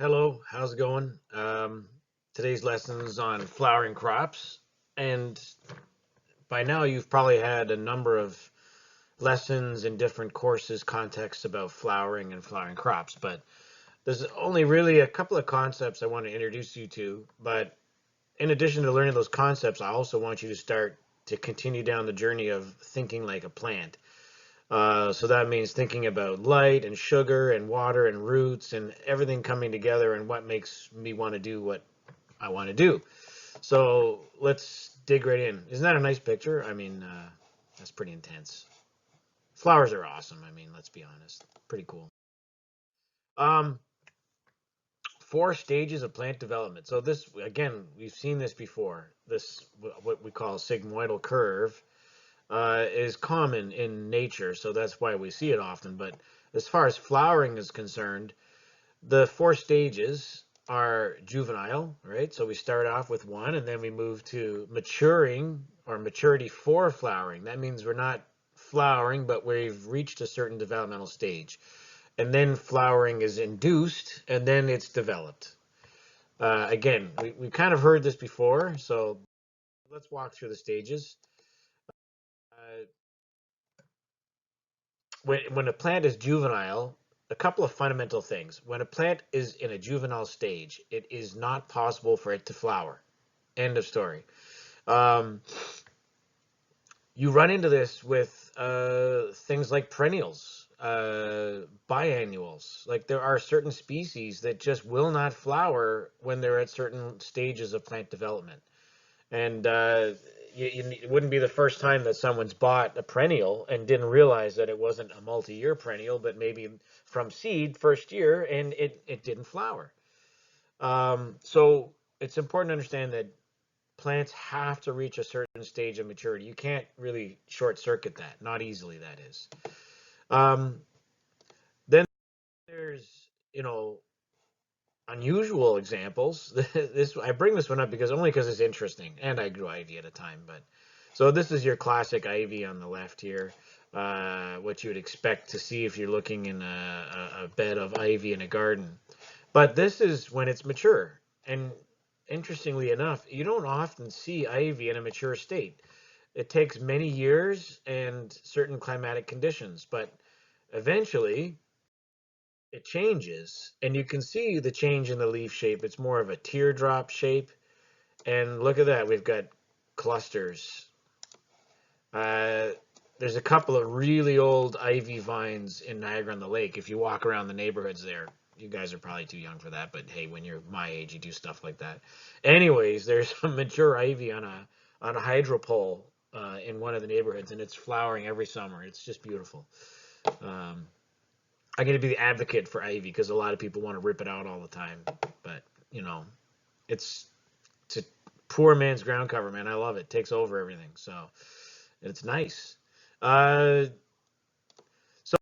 Hello, how's it going? Today's lesson's on flowering crops, and by now you've probably had a number of lessons in different courses, contexts about flowering and flowering crops, but there's only really a couple of concepts I want to introduce you to. But in addition to learning those concepts, I also want you to start to continue down the journey of thinking like a plant. So that means thinking about light and sugar and water and roots and everything coming together and what makes me want to do what I want to do. So let's dig right in. Isn't that a nice picture? That's pretty intense. Flowers are awesome. Let's be honest. Pretty cool. Um, Four stages of plant development. So this, again, we've seen this before. This, what we call sigmoidal curve, is common in nature, so that's why we see it often. But as far as flowering is concerned, the four stages are juvenile, right? So we start off with one, and then we move to maturing or maturity for flowering. That means we're not flowering, but we've reached a certain developmental stage. And then flowering is induced, and then it's developed. Again, we kind of heard this before, so let's walk through the stages. Uh, when a plant is juvenile, a couple of fundamental things. When a plant is in a juvenile stage, it is not possible for it to flower. End of story. Um, you run into this with things like perennials, biannuals. Like there are certain species that just will not flower when they're at certain stages of plant development. And it wouldn't be the first time that someone's bought a perennial and didn't realize that it wasn't a multi-year perennial, but maybe from seed first year, and it didn't flower. So it's important to understand that plants have to reach a certain stage of maturity. You can't really short circuit that, not easily, that is. Um, then there's, you know, unusual examples. This I bring this one up because it's interesting, and I grew ivy at a time. But so this is your classic ivy on the left here, what you would expect to see if you're looking in a bed of ivy in a garden. But this is when it's mature, and interestingly enough, you don't often see ivy in a mature state. It takes many years and certain climatic conditions, but eventually it changes, and you can see the change in the leaf shape. It's more of a teardrop shape, and look at that, we've got clusters. uh, there's a couple of really old ivy vines in Niagara on the Lake. If you walk around the neighborhoods there, you guys are probably too young for that, but hey, when you're my age, you do stuff like that. Anyways, there's some mature ivy on a hydropole in one of the neighborhoods, and it's flowering every summer. It's just beautiful. um, I'm going to be the advocate for ivy because a lot of people want to rip it out all the time. But, you know, it's it's a poor man's ground cover, man. I love it. It takes over everything. So it's nice. Uh, so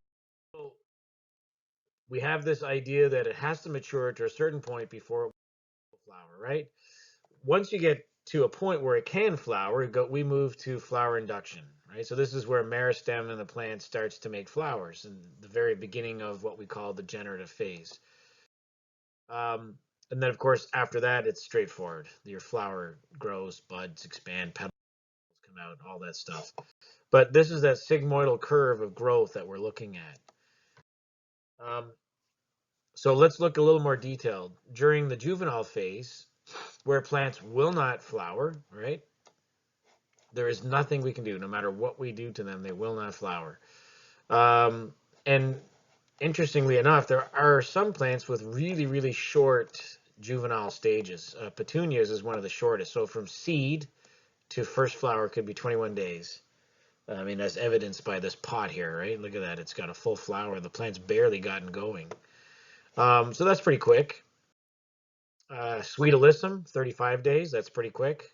we have this idea that it has to mature to a certain point before it will flower, right? Once you get to a point where it can flower, we move to flower induction, right? So this is where meristem in the plant starts to make flowers in the very beginning of what we call the generative phase. Um, and then, of course, after that, it's straightforward. Your flower grows, buds expand, petals come out, all that stuff. But this is that sigmoidal curve of growth that we're looking at. Um, so let's look a little more detailed. During the juvenile phase, where plants will not flower, right? There is nothing we can do. No matter what we do to them, they will not flower. And interestingly enough, there are some plants with really, really short juvenile stages. Petunias is one of the shortest. So from seed to first flower could be 21 days. That's evidenced by this pot here, right? Look at that. It's got a full flower. The plant's barely gotten going. So that's pretty quick. Sweet alyssum, 35 days. That's pretty quick.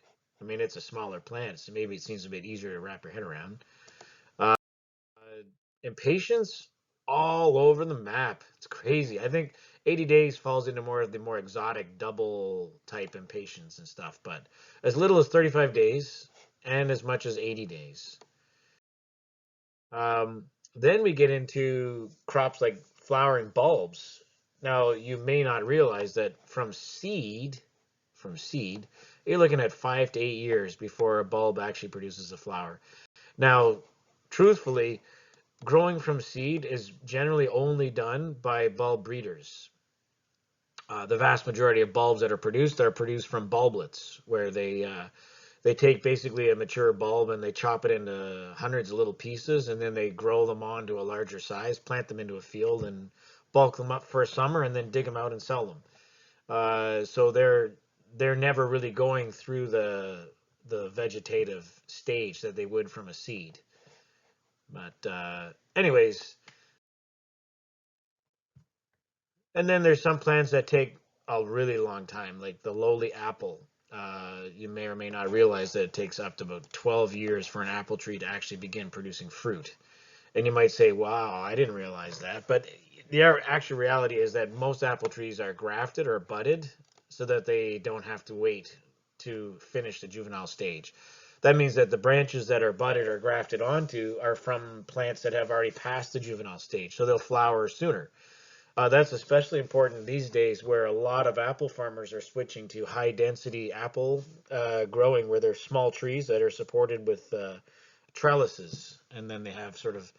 It's a smaller plant, so maybe it seems a bit easier to wrap your head around. Uh, Impatience, all over the map. It's crazy. I think 80 days falls into more of the more exotic double type impatience and stuff, but as little as 35 days and as much as 80 days. Then we get into crops like flowering bulbs. Now, you may not realize that from seed, you're looking at 5 to 8 years before a bulb actually produces a flower. Now, truthfully, growing from seed is generally only done by bulb breeders. The vast majority of bulbs that are produced from bulblets, where they take basically a mature bulb and they chop it into hundreds of little pieces, and then they grow them on to a larger size, plant them into a field, and bulk them up for a summer, and then dig them out and sell them. So they're never really going through the vegetative stage that they would from a seed. But anyways, and then there's some plants that take a really long time, like the lowly apple. You may or may not realize that it takes up to about 12 years for an apple tree to actually begin producing fruit. And you might say, wow, I didn't realize that. But the actual reality is that most apple trees are grafted or budded so that they don't have to wait to finish the juvenile stage. That means that the branches that are budded or grafted onto are from plants that have already passed the juvenile stage, so they'll flower sooner. That's especially important these days where a lot of apple farmers are switching to high density apple growing, where they're small trees that are supported with trellises, and then they have sort of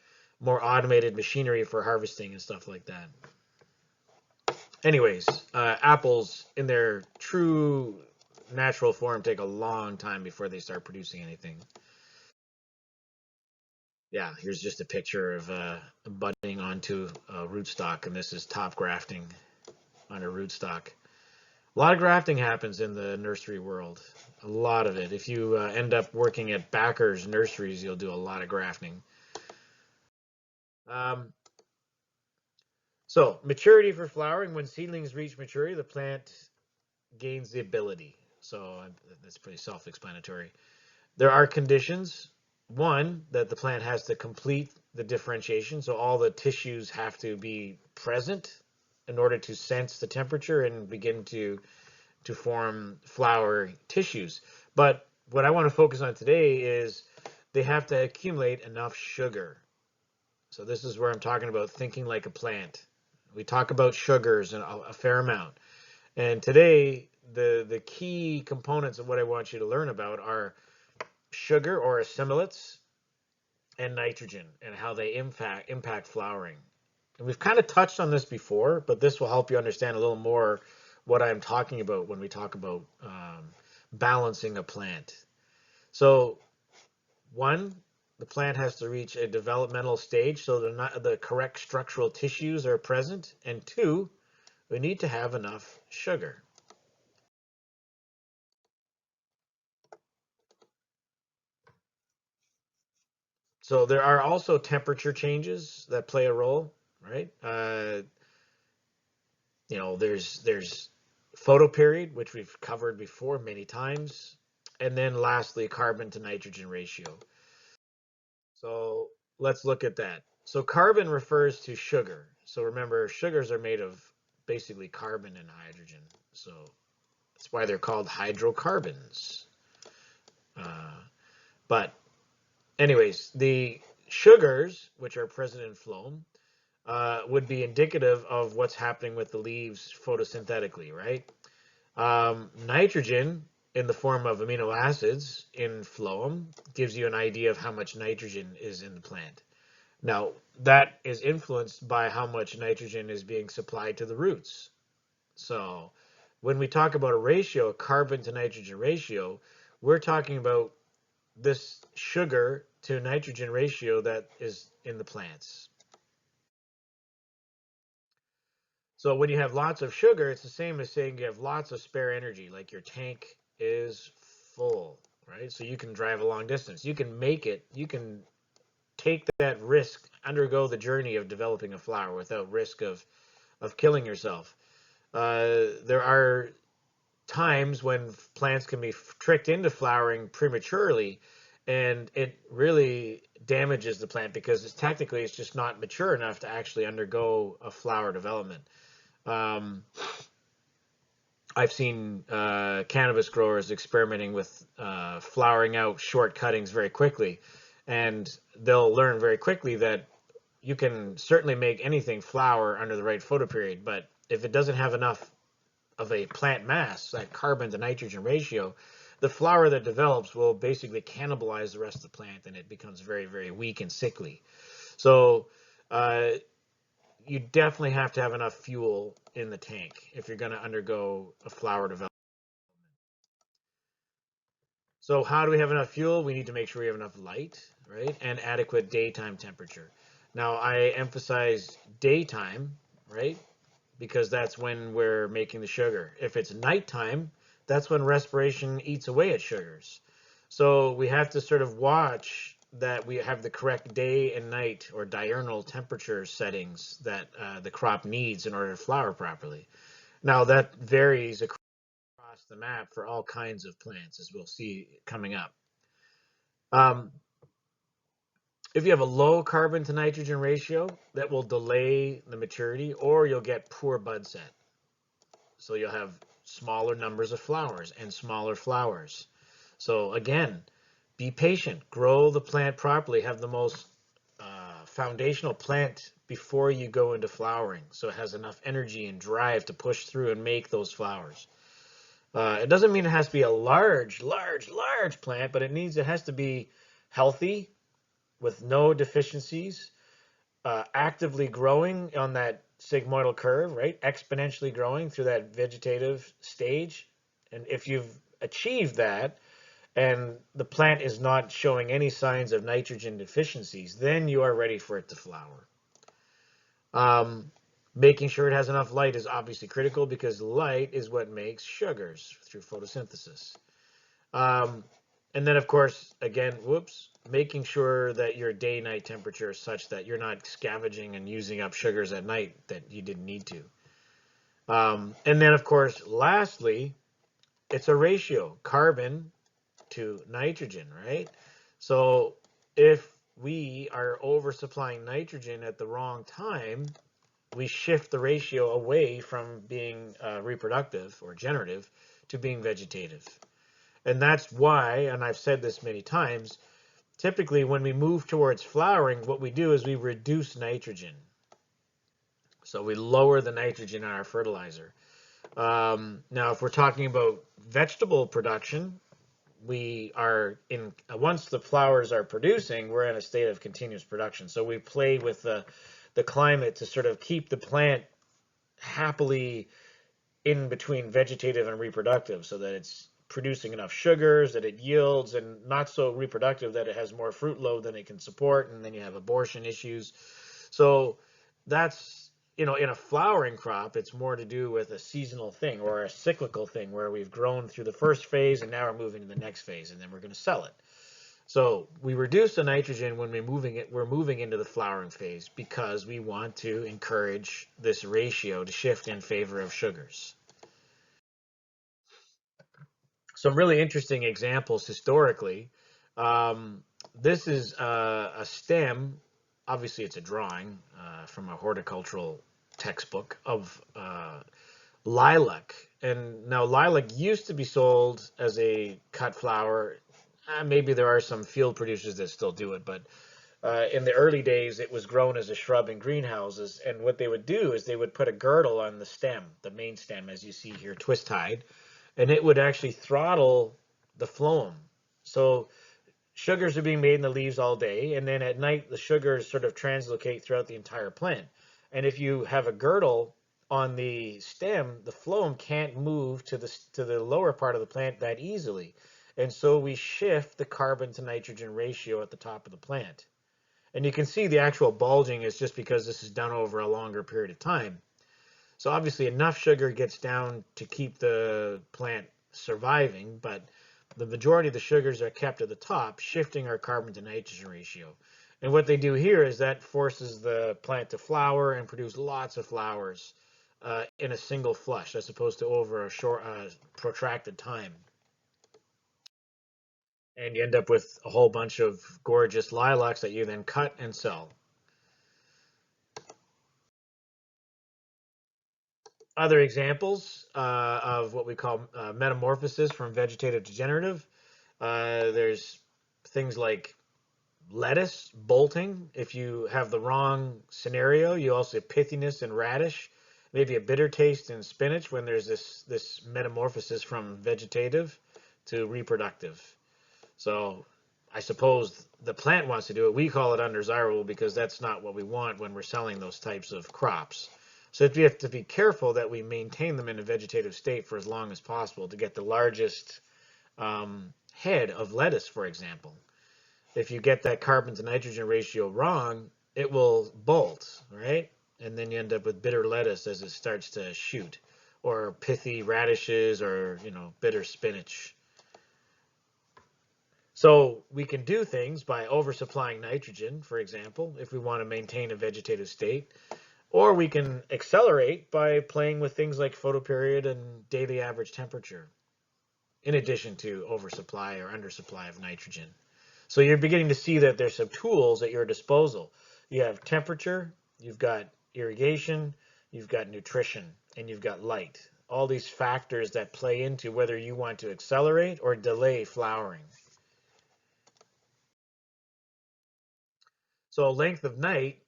more automated machinery for harvesting and stuff like that. Anyways, apples in their true natural form take a long time before they start producing anything. Yeah, here's just a picture of budding onto a rootstock, and this is top grafting on a rootstock. A lot of grafting happens in the nursery world. A lot of it. If you end up working at Backers nurseries, you'll do a lot of grafting. Um, so, maturity for flowering. When seedlings reach maturity, the plant gains the ability. So, that's pretty self-explanatory. There are conditions. One, that the plant has to complete the differentiation. So, all the tissues have to be present in order to sense the temperature and begin to form flower tissues. But what I want to focus on today is they have to accumulate enough sugar. So this is where I'm talking about thinking like a plant. We talk about sugars and a fair amount. And today, the key components of what I want you to learn about are sugar or assimilates and nitrogen and how they impact flowering. And we've kind of touched on this before, but this will help you understand a little more what I'm talking about when we talk about balancing a plant. So, one, the plant has to reach a developmental stage so the correct structural tissues are present. And two, we need to have enough sugar. So there are also temperature changes that play a role, right? There's photoperiod, which we've covered before many times, and then lastly, carbon to nitrogen ratio. So let's look at that. So carbon refers to sugar. So remember, sugars are made of basically carbon and hydrogen. So that's why they're called hydrocarbons. Uh, but anyways, the sugars, which are present in phloem, would be indicative of what's happening with the leaves photosynthetically, right? Nitrogen in the form of amino acids in phloem gives you an idea of how much nitrogen is in the plant. Now, that is influenced by how much nitrogen is being supplied to the roots. So, when we talk about a ratio, a carbon to nitrogen ratio, we're talking about this sugar to nitrogen ratio that is in the plants. So when you have lots of sugar, it's the same as saying you have lots of spare energy, like your tank is full, right? So you can drive a long distance. You can make it, you can take that risk, undergo the journey of developing a flower without risk of killing yourself. There are times when plants can be tricked into flowering prematurely, and it really damages the plant because technically it's just not mature enough to actually undergo a flower development. Um, I've seen cannabis growers experimenting with flowering out short cuttings very quickly, and they'll learn very quickly that you can certainly make anything flower under the right photoperiod, but if it doesn't have enough of a plant mass, that carbon to nitrogen ratio, the flower that develops will basically cannibalize the rest of the plant, and it becomes very, very weak and sickly. So uh, you definitely have to have enough fuel in the tank if you're going to undergo a flower development. So how do we have enough fuel? We need to make sure we have enough light, right, and adequate daytime temperature. Now, I emphasize daytime, right, because that's when we're making the sugar. If it's nighttime, that's when respiration eats away at sugars. So we have to sort of watch that we have the correct day and night or diurnal temperature settings that the crop needs in order to flower properly. Now that varies across the map for all kinds of plants, as we'll see coming up. Um, if you have a low carbon to nitrogen ratio, that will delay the maturity, or you'll get poor bud set. So you'll have smaller numbers of flowers and smaller flowers. So again, be patient, grow the plant properly, have the most foundational plant before you go into flowering, so it has enough energy and drive to push through and make those flowers. It doesn't mean it has to be a large, large, large plant, but it has to be healthy with no deficiencies, actively growing on that sigmoidal curve, right? Exponentially growing through that vegetative stage. And if you've achieved that and the plant is not showing any signs of nitrogen deficiencies, then you are ready for it to flower. Making sure it has enough light is obviously critical because light is what makes sugars through photosynthesis. And then, of course, again, whoops, making sure that your day-night temperature is such that you're not scavenging and using up sugars at night that you didn't need to. And then, of course, lastly, it's a ratio, carbon to nitrogen, right? So if we are oversupplying nitrogen at the wrong time, we shift the ratio away from being reproductive or generative to being vegetative. And that's why, and I've said this many times, typically when we move towards flowering, what we do is we reduce nitrogen. So we lower the nitrogen in our fertilizer. Now, if we're talking about vegetable production, we are in, once the flowers are producing, we're in a state of continuous production. So we play with the climate to sort of keep the plant happily in between vegetative and reproductive so that it's producing enough sugars that it yields and not so reproductive that it has more fruit load than it can support, and then you have abortion issues. So that's, in a flowering crop, it's more to do with a seasonal thing or a cyclical thing where we've grown through the first phase and now we're moving to the next phase and then we're going to sell it. So we reduce the nitrogen when we're moving into the flowering phase because we want to encourage this ratio to shift in favor of sugars. Some really interesting examples historically. This is a stem. Obviously, it's a drawing from a horticultural textbook of lilac. And now lilac used to be sold as a cut flower. Maybe there are some field producers that still do it, but in the early days, it was grown as a shrub in greenhouses. And what they would do is they would put a girdle on the stem, the main stem, as you see here, twist tied, and it would actually throttle the phloem. So sugars are being made in the leaves all day, and then at night the sugars sort of translocate throughout the entire plant. And if you have a girdle on the stem, the phloem can't move to the lower part of the plant that easily. And so we shift the carbon to nitrogen ratio at the top of the plant. And you can see the actual bulging is just because this is done over a longer period of time. So obviously enough sugar gets down to keep the plant surviving, but the majority of the sugars are kept at the top, shifting our carbon to nitrogen ratio. And what they do here is that forces the plant to flower and produce lots of flowers in a single flush, as opposed to over a short, protracted time. And you end up with a whole bunch of gorgeous lilacs that you then cut and sell. Other examples of what we call metamorphosis from vegetative to generative. There's things like lettuce bolting. If you have the wrong scenario, you also have pithiness and radish. maybe a bitter taste in spinach when there's this metamorphosis from vegetative to reproductive. So I suppose the plant wants to do it. We call it undesirable because that's not what we want when we're selling those types of crops. So we have to be careful that we maintain them in a vegetative state for as long as possible to get the largest head of lettuce, for example. If you get that carbon to nitrogen ratio wrong, it will bolt, right? And then you end up with bitter lettuce as it starts to shoot, or pithy radishes, or bitter spinach. So we can do things by oversupplying nitrogen, for example, if we want to maintain a vegetative state, or we can accelerate by playing with things like photoperiod and daily average temperature, in addition to oversupply or undersupply of nitrogen. So you're beginning to see that there's some tools at your disposal. You have temperature, you've got irrigation, you've got nutrition, and you've got light. All these factors that play into whether you want to accelerate or delay flowering. So length of night,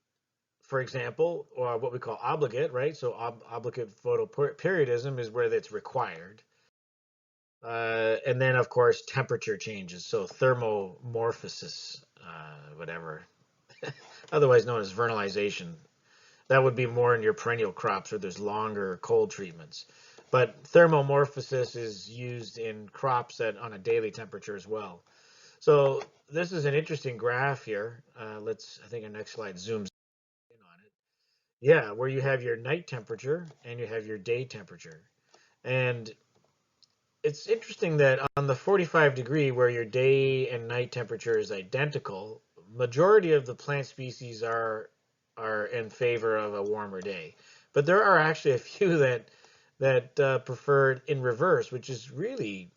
for example, or what we call obligate, right? So obligate photoperiodism is where that's required. And then, of course, temperature changes. So thermomorphosis, whatever, otherwise known as vernalization. That would be more in your perennial crops where there's longer cold treatments. But thermomorphosis is used in crops that on a daily temperature as well. So this is an interesting graph here. I think our next slide zooms in on it. Yeah, where you have your night temperature and you have your day temperature. And it's interesting that on the 45 degree where your day and night temperature is identical, majority of the plant species are in favor of a warmer day. But there are actually a few that prefer in reverse, which is really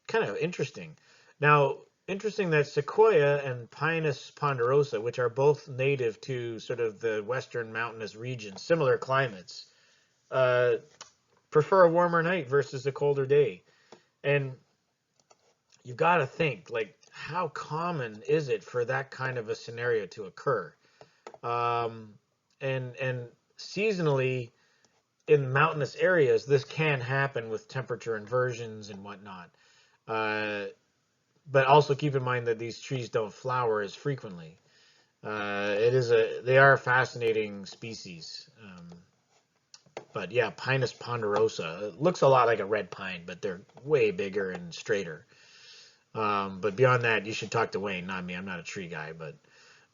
kind of interesting. Now, interesting that sequoia and Pinus ponderosa, which are both native to sort of the western mountainous regions, similar climates, uh, prefer a warmer night versus a colder day. And you've got to think, like, how common is it for that kind of a scenario to occur? Um, and seasonally in mountainous areas, this can happen with temperature inversions and whatnot. Uh, but also keep in mind that these trees don't flower as frequently. They are a fascinating species. But yeah, Pinus ponderosa. It looks a lot like a red pine, but they're way bigger and straighter. But beyond that, you should talk to Wayne, not me. I'm not a tree guy, but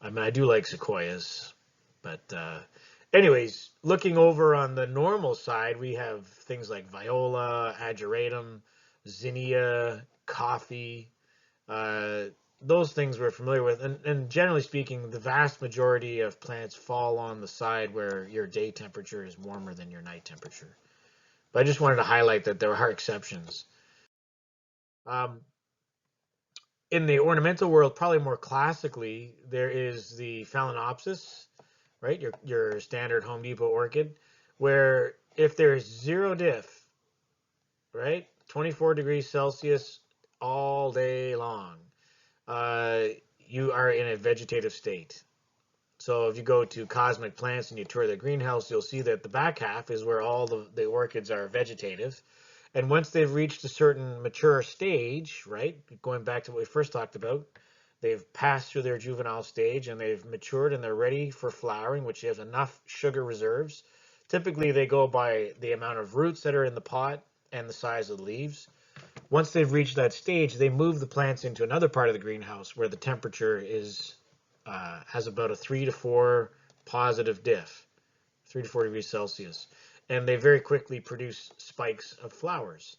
I mean, I do like sequoias. But anyways, looking over on the normal side, we have things like viola, ageratum, zinnia, coffee. Uh, those things we're familiar with. And generally speaking, the vast majority of plants fall on the side where your day temperature is warmer than your night temperature. But I just wanted to highlight that there are exceptions. Um, in the ornamental world, probably more classically, there is the Phalaenopsis, right? Your standard Home Depot orchid, where if there's zero diff, right, 24 degrees Celsius all day long, uh, you are in a vegetative state. So if you go to Cosmic Plants and you tour the greenhouse, you'll see that the back half is where all the orchids are vegetative. And once they've reached a certain mature stage, right, going back to what we first talked about, they've passed through their juvenile stage and they've matured and they're ready for flowering, which has enough sugar reserves. Typically, they go by the amount of roots that are in the pot and the size of the leaves. Once they've reached that stage, they move the plants into another part of the greenhouse where the temperature has about a 3 to 4 positive diff, 3 to 4 degrees Celsius, and they very quickly produce spikes of flowers.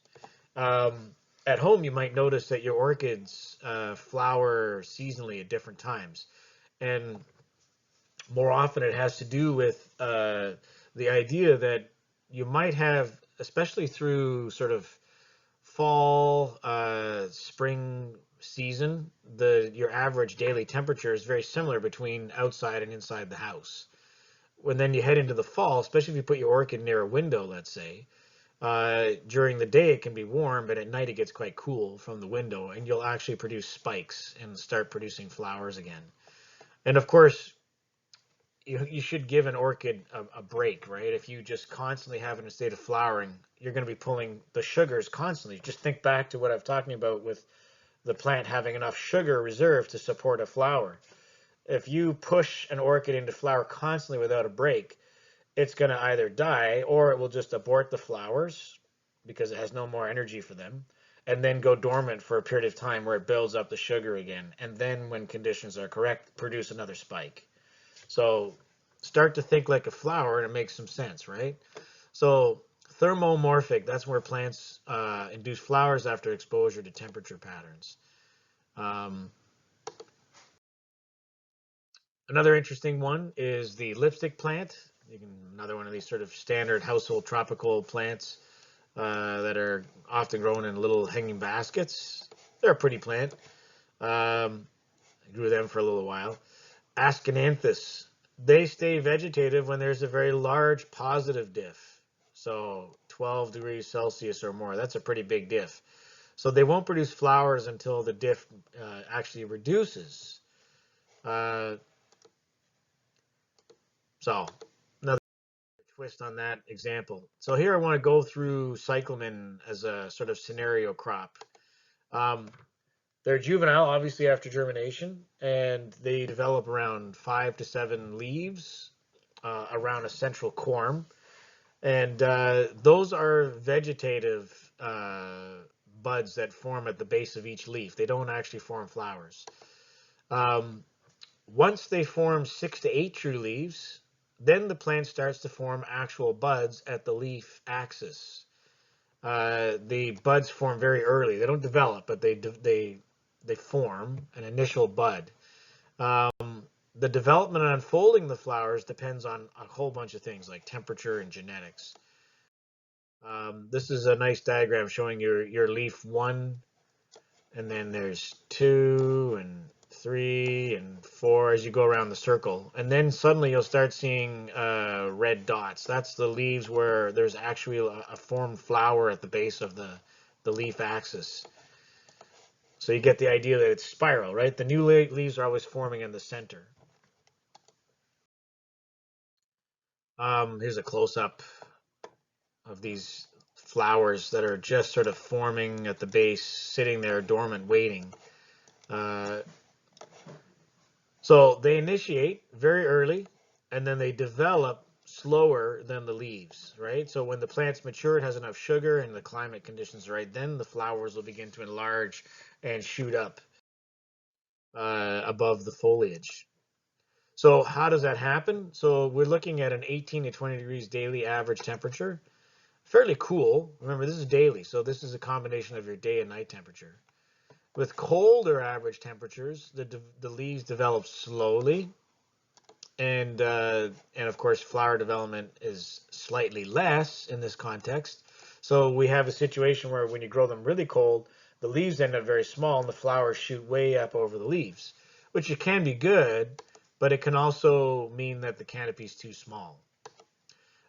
At home, you might notice that your orchids flower seasonally at different times, and more often it has to do with the idea that you might have, especially through sort of fall, spring season, your average daily temperature is very similar between outside and inside the house. When then you head into the fall, especially if you put your orchid near a window, let's say, during the day it can be warm, but at night it gets quite cool from the window, and you'll actually produce spikes and start producing flowers again. And of course, you should give an orchid a break, right? If you just constantly have it in a state of flowering, you're going to be pulling the sugars constantly. Just think back to what I'm talking about with the plant having enough sugar reserved to support a flower. If you push an orchid into flower constantly without a break, it's going to either die or it will just abort the flowers because it has no more energy for them, and then go dormant for a period of time where it builds up the sugar again. And then, when conditions are correct, produce another spike. So start to think like a flower, and it makes some sense, right? So thermomorphic, that's where plants induce flowers after exposure to temperature patterns. Um, Another interesting one is the lipstick plant. Another one of these sort of standard household tropical plants that are often grown in little hanging baskets. They're a pretty plant. I grew them for a little while. Ascananthus. They stay vegetative when there's a very large positive diff. So 12 degrees Celsius or more. That's a pretty big diff. So they won't produce flowers until the diff actually reduces. Uh, so another twist on that example. So here I want to go through cyclamen as a sort of scenario crop. Um, they're juvenile, obviously, after germination, and they develop around 5 to 7 leaves around a central corm. And those are vegetative buds that form at the base of each leaf. They don't actually form flowers. Um, Once they form 6 to 8 true leaves, then the plant starts to form actual buds at the leaf axis. The buds form very early. They don't develop, but they form an initial bud. The development and unfolding the flowers depends on a whole bunch of things like temperature and genetics. This is a nice diagram showing your leaf 1, and then there's 2 and 3 and 4 as you go around the circle. And then suddenly you'll start seeing red dots. That's the leaves where there's actually a formed flower at the base of the leaf axis. So you get the idea that it's spiral, right? The new leaves are always forming in the center. Here's a close-up of these flowers that are just sort of forming at the base, sitting there dormant, waiting. Uh, so they initiate very early, and then they develop slower than the leaves, right? So when the plant's mature, it has enough sugar and the climate conditions are right, then the flowers will begin to enlarge and shoot up above the foliage. So how does that happen? So we're looking at an 18 to 20 degrees daily average temperature. Fairly cool. Remember, this is daily, so this is a combination of your day and night temperature. With colder average temperatures, the leaves develop slowly, and of course, flower development is slightly less in this context. So we have a situation where when you grow them really cold, the leaves end up very small, and the flowers shoot way up over the leaves, which it can be good, but it can also mean that the canopy is too small.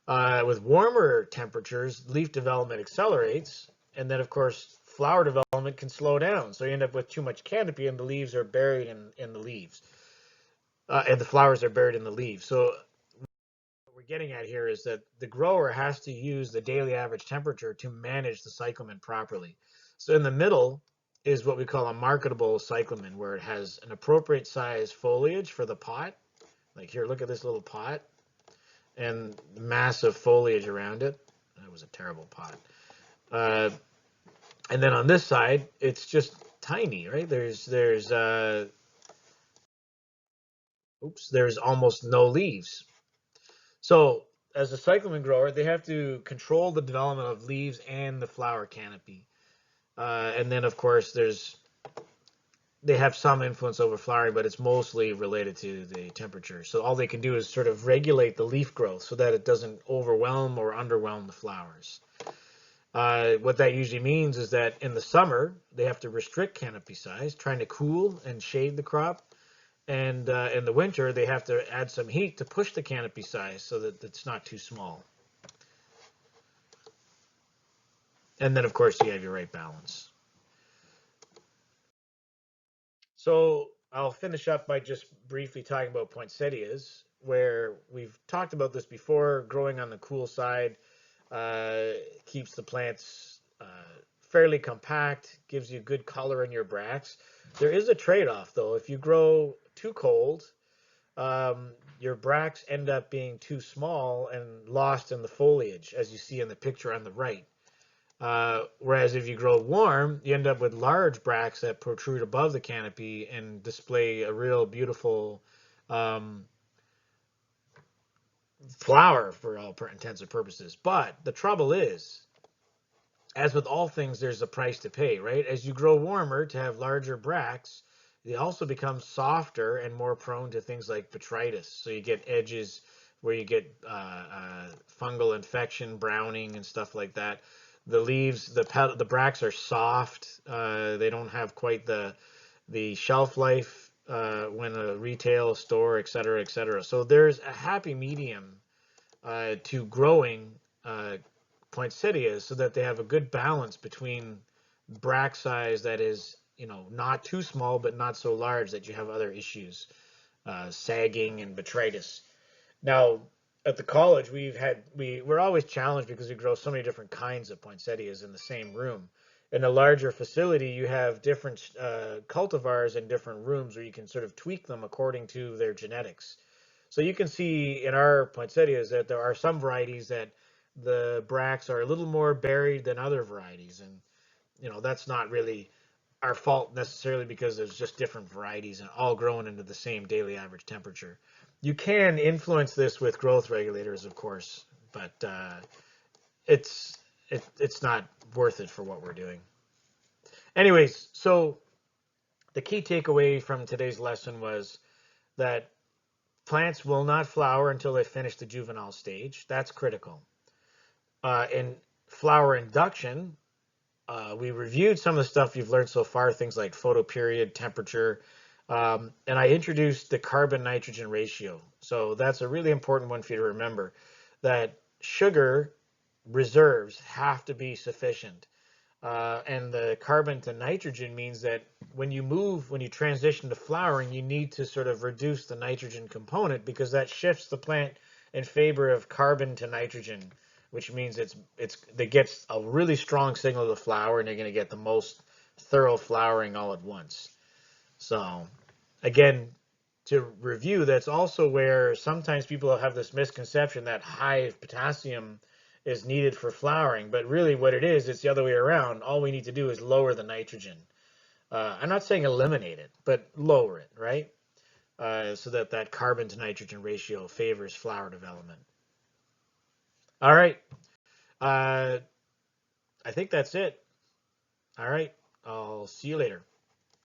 With warmer temperatures, leaf development accelerates, and then, of course, flower development can slow down. So you end up with too much canopy, and the leaves are buried in the leaves, and the flowers are buried in the leaves. So what we're getting at here is that the grower has to use the daily average temperature to manage the cyclamen properly. So in the middle is what we call a marketable cyclamen, where it has an appropriate size foliage for the pot. Like here, look at this little pot and massive foliage around it. That was a terrible pot. Uh, and then on this side, it's just tiny, right? There's almost no leaves. So as a cyclamen grower, they have to control the development of leaves and the flower canopy. And then of course they have some influence over flowering, but it's mostly related to the temperature. So all they can do is sort of regulate the leaf growth so that it doesn't overwhelm or underwhelm the flowers. What that usually means is that in the summer, they have to restrict canopy size, trying to cool and shade the crop. And in the winter, they have to add some heat to push the canopy size so that it's not too small. And then, of course, you have your right balance. So I'll finish up by just briefly talking about poinsettias. where we've talked about this before, growing on the cool side uh, keeps the plants fairly compact, gives you good color in your bracts. There is a trade-off though. If you grow too cold, your bracts end up being too small and lost in the foliage, as you see in the picture on the right. Whereas if you grow warm, you end up with large bracts that protrude above the canopy and display a real beautiful um, flower for all intents and purposes. But the trouble is, as with all things, there's a price to pay, right? As you grow warmer to have larger bracts, they also become softer and more prone to things like botrytis. So you get edges where you get fungal infection, browning, and stuff like that. The leaves, the bracts are soft. They don't have quite the shelf life when a retail store, et cetera, et cetera. So there's a happy medium to growing poinsettias so that they have a good balance between bract size that is, not too small but not so large that you have other issues, sagging and botrytis. Now, at the college, we're always challenged because we grow so many different kinds of poinsettias in the same room. In a larger facility, you have different cultivars in different rooms where you can sort of tweak them according to their genetics. So you can see in our poinsettias that there are some varieties that the bracts are a little more buried than other varieties, and that's not really our fault necessarily because there's just different varieties and all growing into the same daily average temperature. You can influence this with growth regulators, of course, but it's it's not worth it for what we're doing. Anyways, so the key takeaway from today's lesson was that plants will not flower until they finish the juvenile stage. That's critical. In flower induction, we reviewed some of the stuff you've learned so far, things like photoperiod, temperature, and I introduced the carbon-nitrogen ratio. So that's a really important one for you to remember, that sugar reserves have to be sufficient. And the carbon to nitrogen means that when you transition to flowering, you need to sort of reduce the nitrogen component because that shifts the plant in favor of carbon to nitrogen, which means they gets a really strong signal to the flower and they're going to get the most thorough flowering all at once. So again, to review, that's also where sometimes people have this misconception that high potassium is needed for flowering, but really what it is, it's the other way around. All we need to do is lower the nitrogen. I'm not saying eliminate it, but lower it, right? So that carbon to nitrogen ratio favors flower development. All right. I think that's it. All right. I'll see you later.